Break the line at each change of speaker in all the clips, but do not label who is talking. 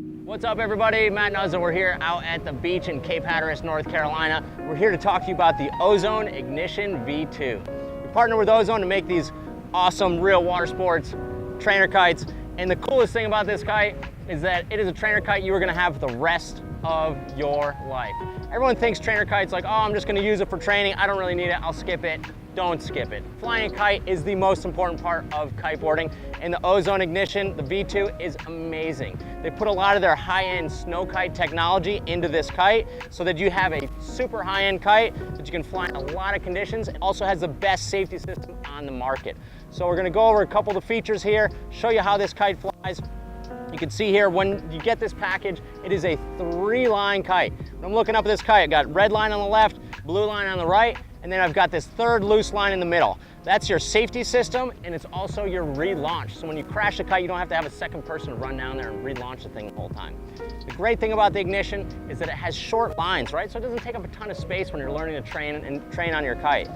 What's up everybody, Matt Nuzzo. We're here out at the beach in Cape Hatteras, North Carolina. We're here to talk to you about the Ozone Ignition V2. We partner with Ozone to make these awesome real water sports trainer kites. And the coolest thing about this kite is that it is a trainer kite you are gonna have the rest of your life. Everyone thinks trainer kite's like, oh, I'm just gonna use it for training. I don't really need it, I'll skip it. Don't skip it. Flying a kite is the most important part of kiteboarding, and the Ozone Ignition, the V2, is amazing. They put a lot of their high-end snow kite technology into this kite so that you have a super high-end kite that you can fly in a lot of conditions. It also has the best safety system on the market. So we're gonna go over a couple of the features here, show you how this kite flies. You can see here, when you get this package, it is a 3-line kite. When I'm looking up at this kite, I got red line on the left, blue line on the right, and then I've got this third loose line in the middle. That's your safety system, and it's also your relaunch. So when you crash a kite, you don't have to have a second person run down there and relaunch the thing the whole time. The great thing about the Ignition is that it has short lines, right? So it doesn't take up a ton of space when you're learning to train on your kite.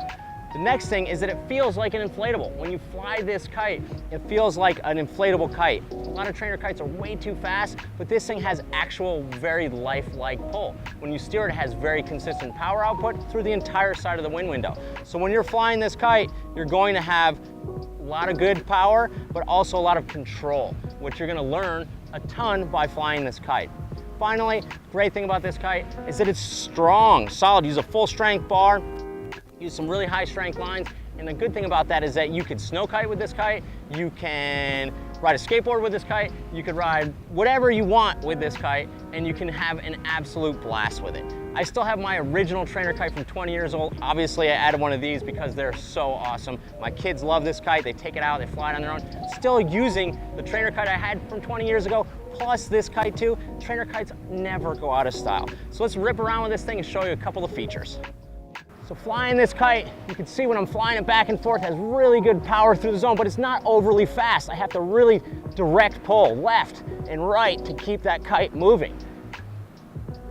The next thing is that it feels like an inflatable. When you fly this kite, it feels like an inflatable kite. A lot of trainer kites are way too fast, but this thing has actual very lifelike pull. When you steer it, it has very consistent power output through the entire side of the wind window. So when you're flying this kite, you're going to have a lot of good power, but also a lot of control, which you're gonna learn a ton by flying this kite. Finally, great thing about this kite is that it's strong, solid. Use a full strength bar, use some really high strength lines, and the good thing about that is that you could snow kite with this kite, you can ride a skateboard with this kite, you could ride whatever you want with this kite, and you can have an absolute blast with it. I still have my original trainer kite from 20 years old. Obviously, I added one of these because they're so awesome. My kids love this kite, they take it out, they fly it on their own. Still using the trainer kite I had from 20 years ago, plus this kite too. Trainer kites never go out of style. So let's rip around with this thing and show you a couple of features. So flying this kite, you can see when I'm flying it back and forth, it has really good power through the zone, but it's not overly fast. I have to really direct pull left and right to keep that kite moving.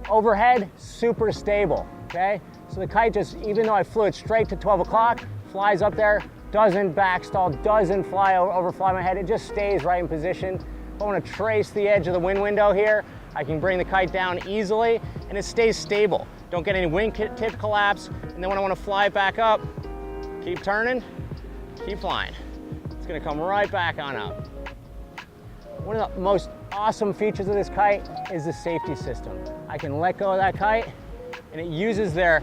Overhead, super stable, okay? So the kite just, even though I flew it straight to 12 o'clock, flies up there, doesn't backstall, doesn't overfly my head, it just stays right in position. If I want to trace the edge of the wind window here, I can bring the kite down easily, and it stays stable. Don't get any wing tip collapse, and then when I want to fly it back up, keep turning, keep flying. It's going to come right back on up. One of the most awesome features of this kite is the safety system. I can let go of that kite, and it uses their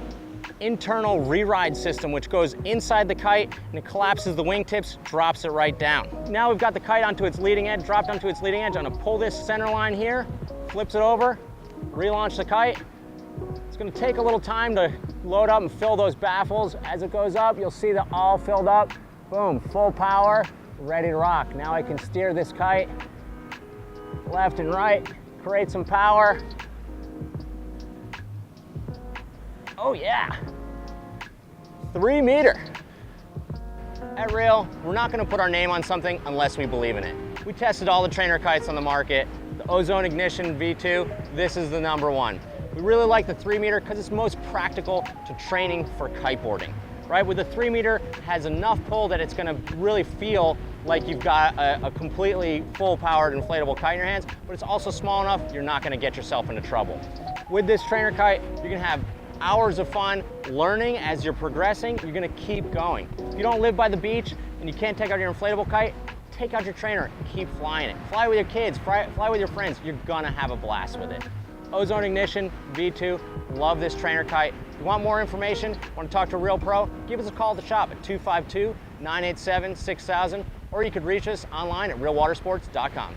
internal re-ride system, which goes inside the kite, and it collapses the wingtips, drops it right down. Now we've got the kite onto its leading edge, dropped onto its leading edge. I'm going to pull this center line here, flips it over, relaunch the kite. It's going to take a little time to load up and fill those baffles. As it goes up, you'll see that all filled up. Boom, full power, ready to rock. Now I can steer this kite left and right, create some power. Oh yeah, 3 meter. At Real, we're not going to put our name on something unless we believe in it. We tested all the trainer kites on the market. The Ozone Ignition V2, this is the #1. We really like the 3 meter because it's most practical to training for kiteboarding, right? With the 3 meter, it has enough pull that it's gonna really feel like you've got a completely full powered inflatable kite in your hands, but it's also small enough, you're not gonna get yourself into trouble. With this trainer kite, you're gonna have hours of fun learning as you're progressing. You're gonna keep going. If you don't live by the beach and you can't take out your inflatable kite, take out your trainer, keep flying it. Fly with your kids, fly with your friends. You're gonna have a blast with it. Ozone Ignition V2, love this trainer kite. If you want more information, want to talk to a real pro, give us a call at the shop at 252-987-6000, or you could reach us online at realwatersports.com.